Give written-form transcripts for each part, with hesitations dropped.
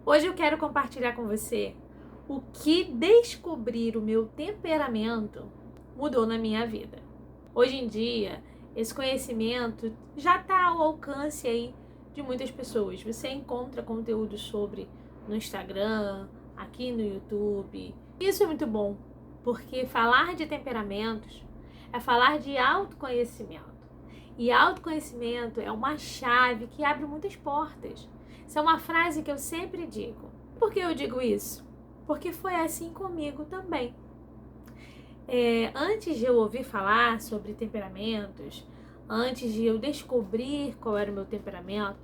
Hoje eu quero compartilhar com você o que descobrir o meu temperamento mudou na minha vida. Hoje em dia, esse conhecimento já está ao alcance aí de muitas pessoas. Você encontra conteúdo sobre no Instagram, aqui no YouTube. Isso é muito bom, porque falar de temperamentos é falar de autoconhecimento. E autoconhecimento é uma chave que abre muitas portas. Essa é uma frase que eu sempre digo. Por que eu digo isso? Porque foi assim comigo também. Antes de eu ouvir falar sobre temperamentos, antes de eu descobrir qual era o meu temperamento,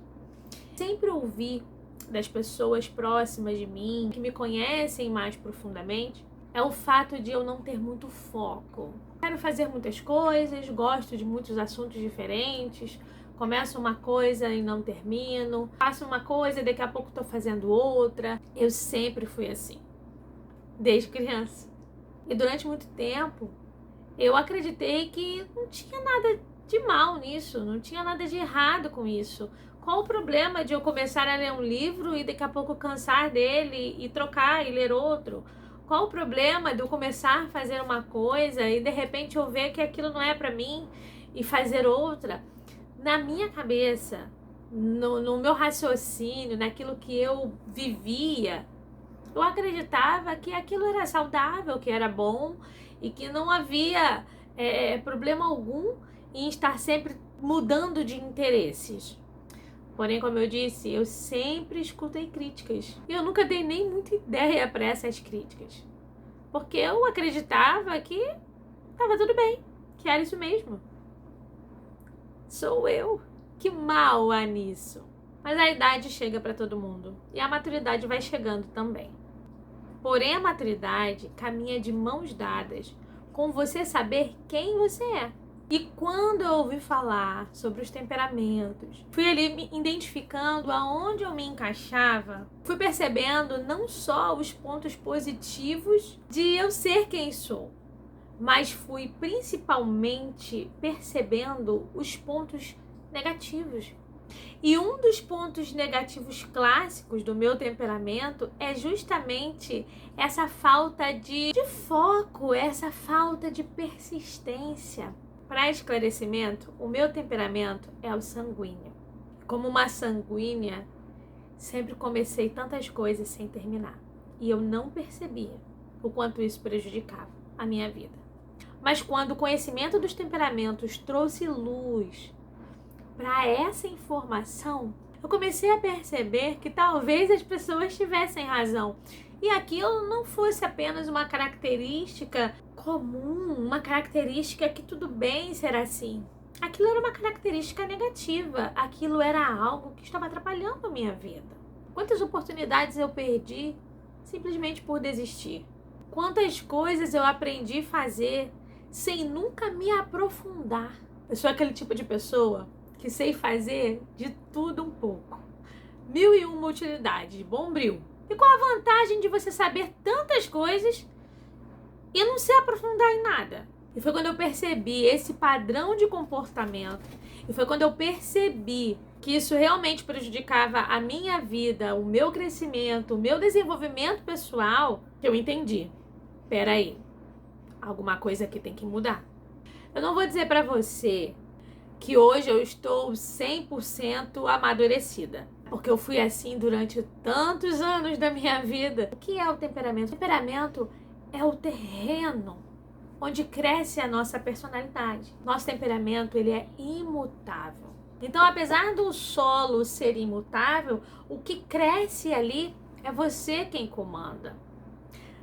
sempre ouvi das pessoas próximas de mim, que me conhecem mais profundamente, é o fato de eu não ter muito foco. Quero fazer muitas coisas, gosto de muitos assuntos diferentes, começo uma coisa e não termino, faço uma coisa e daqui a pouco estou fazendo outra. Eu sempre fui assim, desde criança. E durante muito tempo, eu acreditei que não tinha nada de mal nisso, não tinha nada de errado com isso. Qual o problema de eu começar a ler um livro e daqui a pouco cansar dele e trocar e ler outro? Qual o problema de eu começar a fazer uma coisa e de repente eu ver que aquilo não é para mim e fazer outra? Na minha cabeça, no meu raciocínio, naquilo que eu vivia, eu acreditava que aquilo era saudável, que era bom e que não havia problema algum em estar sempre mudando de interesses. Porém, como eu disse, eu sempre escutei críticas. E eu nunca dei nem muita ideia para essas críticas. Porque eu acreditava que estava tudo bem, que era isso mesmo. Sou eu. Que mal há nisso. Mas a idade chega para todo mundo. E a maturidade vai chegando também. Porém, a maturidade caminha de mãos dadas com você saber quem você é. E quando eu ouvi falar sobre os temperamentos, fui ali me identificando aonde eu me encaixava, fui percebendo não só os pontos positivos de eu ser quem sou, mas fui principalmente percebendo os pontos negativos. E um dos pontos negativos clássicos do meu temperamento é justamente essa falta de foco, essa falta de persistência. Para esclarecimento, o meu temperamento é o sanguíneo. Como uma sanguínea, sempre comecei tantas coisas sem terminar. E eu não percebia o quanto isso prejudicava a minha vida. Mas quando o conhecimento dos temperamentos trouxe luz para essa informação, eu comecei a perceber que talvez as pessoas tivessem razão. E aquilo não fosse apenas uma característica comum, uma característica que tudo bem ser assim. Aquilo era uma característica negativa, aquilo era algo que estava atrapalhando a minha vida. Quantas oportunidades eu perdi simplesmente por desistir? Quantas coisas eu aprendi a fazer sem nunca me aprofundar? Eu sou aquele tipo de pessoa que sei fazer de tudo um pouco. 1001 utilidades, bombril. E qual a vantagem de você saber tantas coisas e não se aprofundar em nada? E foi quando eu percebi esse padrão de comportamento, e foi quando eu percebi que isso realmente prejudicava a minha vida, o meu crescimento, o meu desenvolvimento pessoal, que eu entendi. Peraí, alguma coisa aqui tem que mudar. Eu não vou dizer pra você que hoje eu estou 100% amadurecida, porque eu fui assim durante tantos anos da minha vida. O que é o temperamento? O temperamento é o terreno onde cresce a nossa personalidade. Nosso temperamento, ele é imutável. Então, apesar do solo ser imutável, o que cresce ali é você quem comanda.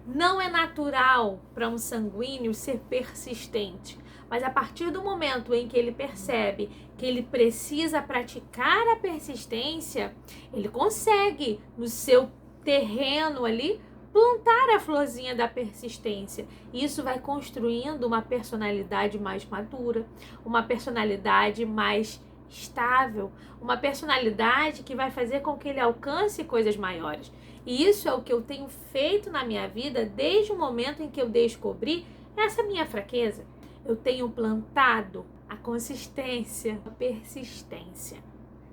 Não é natural para um sanguíneo ser persistente, mas a partir do momento em que ele percebe que ele precisa praticar a persistência, ele consegue, no seu terreno ali, plantar a florzinha da persistência. Isso vai construindo uma personalidade mais madura, uma personalidade mais estável, uma personalidade que vai fazer com que ele alcance coisas maiores. E isso é o que eu tenho feito na minha vida desde o momento em que eu descobri essa minha fraqueza. Eu tenho plantado a consistência, a persistência.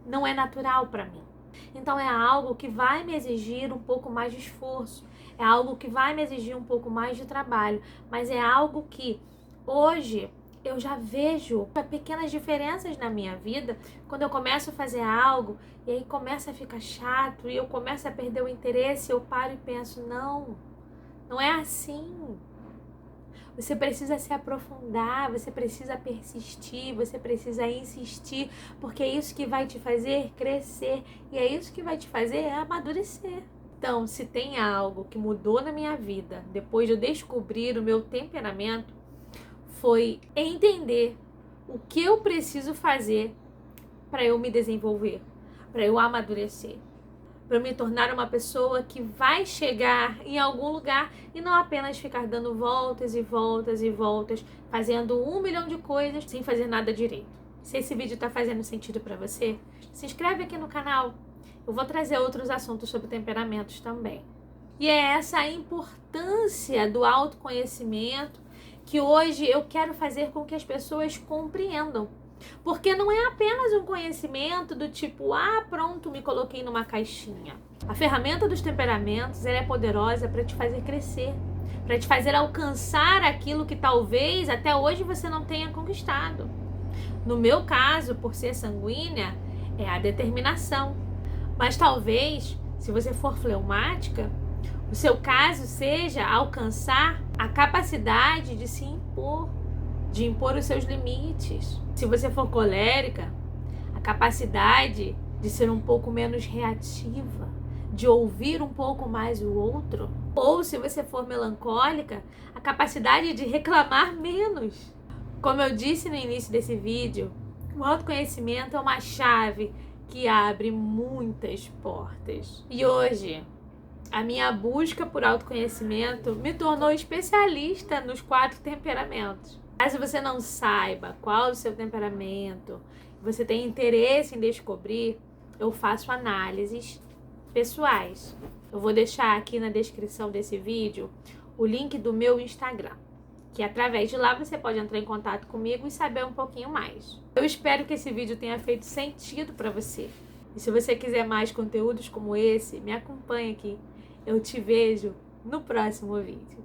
Não é natural para mim. Então é algo que vai me exigir um pouco mais de esforço, é algo que vai me exigir um pouco mais de trabalho, mas é algo que hoje eu já vejo pequenas diferenças na minha vida quando eu começo a fazer algo e aí começa a ficar chato e eu começo a perder o interesse, eu paro e penso, não é assim. Você precisa se aprofundar, você precisa persistir, você precisa insistir, porque é isso que vai te fazer crescer e é isso que vai te fazer amadurecer. Então, se tem algo que mudou na minha vida depois de eu descobrir o meu temperamento, foi entender o que eu preciso fazer para eu me desenvolver, para eu amadurecer, para eu me tornar uma pessoa que vai chegar em algum lugar e não apenas ficar dando voltas e voltas e voltas, fazendo 1 milhão de coisas sem fazer nada direito. Se esse vídeo está fazendo sentido para você, se inscreve aqui no canal. Eu vou trazer outros assuntos sobre temperamentos também. E é essa a importância do autoconhecimento que hoje eu quero fazer com que as pessoas compreendam. Porque não é apenas um conhecimento do tipo, pronto, me coloquei numa caixinha. A ferramenta dos temperamentos, ela é poderosa para te fazer crescer, para te fazer alcançar aquilo que talvez até hoje você não tenha conquistado. No meu caso, por ser sanguínea, é a determinação. Mas talvez, se você for fleumática, o seu caso seja alcançar a capacidade de se impor, de impor os seus limites. Se você for colérica, a capacidade de ser um pouco menos reativa, de ouvir um pouco mais o outro. Ou se você for melancólica, a capacidade de reclamar menos. Como eu disse no início desse vídeo, o autoconhecimento é uma chave que abre muitas portas. E hoje, a minha busca por autoconhecimento me tornou especialista nos 4 temperamentos. Caso você não saiba qual é o seu temperamento, você tem interesse em descobrir, eu faço análises pessoais. Eu vou deixar aqui na descrição desse vídeo o link do meu Instagram, que através de lá você pode entrar em contato comigo e saber um pouquinho mais. Eu espero que esse vídeo tenha feito sentido para você. E se você quiser mais conteúdos como esse, me acompanhe aqui. Eu te vejo no próximo vídeo.